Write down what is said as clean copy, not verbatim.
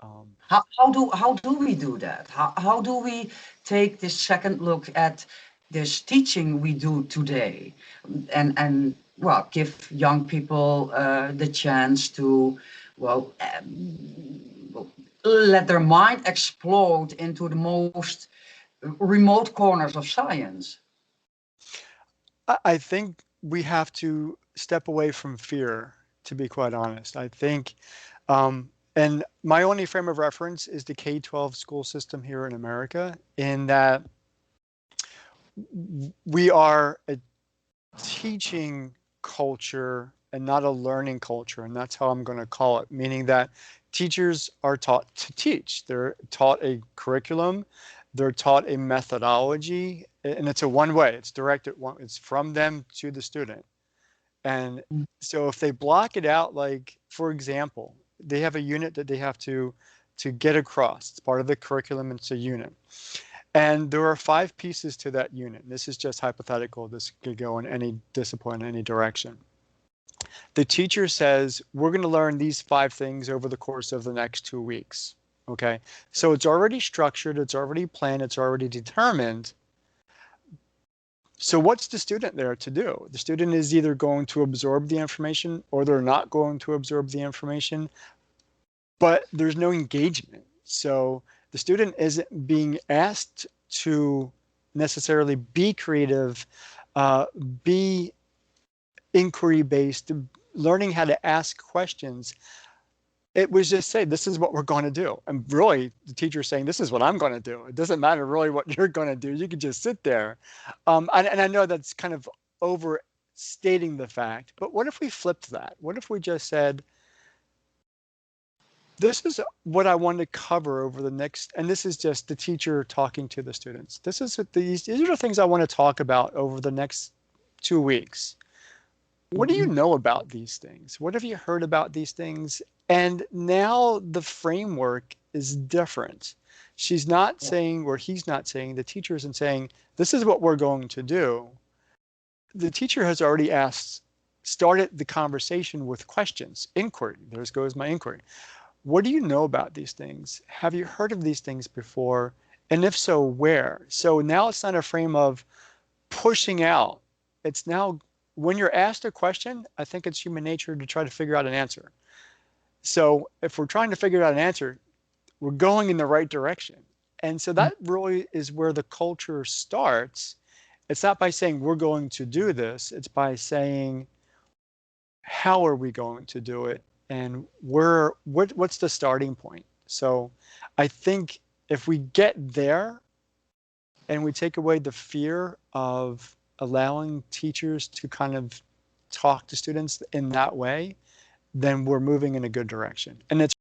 Um, How do we do that? How do we take this second look at this teaching we do today, and well, give young people the chance to, well, well, let their mind explode into the most remote corners of science. I think we have to step away from fear, to be quite honest. I think, and my only frame of reference is the K-12 school system here in America, in that we are a teaching culture and not a learning culture. And that's how I'm going to call it, meaning that teachers are taught to teach. They're taught a curriculum, they're taught a methodology, and it's a one way, it's directed, it's from them to the student. And so if they block it out, like, for example, they have a unit that they have to get across. It's part of the curriculum, it's a unit. And there are 5 pieces to that unit. This is just hypothetical. This could go in any discipline, any direction. The teacher says, we're going to learn these 5 things over the course of the next 2 weeks. Okay. So it's already structured, it's already planned, it's already determined. So what's the student there to do? The student is either going to absorb the information or they're not going to absorb the information, but there's no engagement. So the student isn't being asked to necessarily be creative, uh, be inquiry based, learning how to ask questions. It was just say, this is what we're going to do. And really, the teacher is saying, this is what I'm going to do. It doesn't matter really what you're going to do. You can just sit there. And I know that's kind of overstating the fact, but what if we flipped that? What if we just said, this is what I want to cover over the next, and this is just the teacher talking to the students. These are the things I want to talk about over the next 2 weeks. What do you Mhm. know about these things? What have you heard about these things? And now the framework is different. She's not Yeah. saying, or he's not saying, the teacher isn't saying, this is what we're going to do. The teacher has already started the conversation with questions, inquiry. There goes my inquiry. What do you know about these things? Have you heard of these things before? And if so, where? So now it's not a frame of pushing out. It's now, when you're asked a question, I think it's human nature to try to figure out an answer. So if we're trying to figure out an answer, we're going in the right direction. And so that really is where the culture starts. It's not by saying we're going to do this, it's by saying, how are we going to do it, and what's the starting point? So I think if we get there and we take away the fear of allowing teachers to kind of talk to students in that way, then we're moving in a good direction. And it's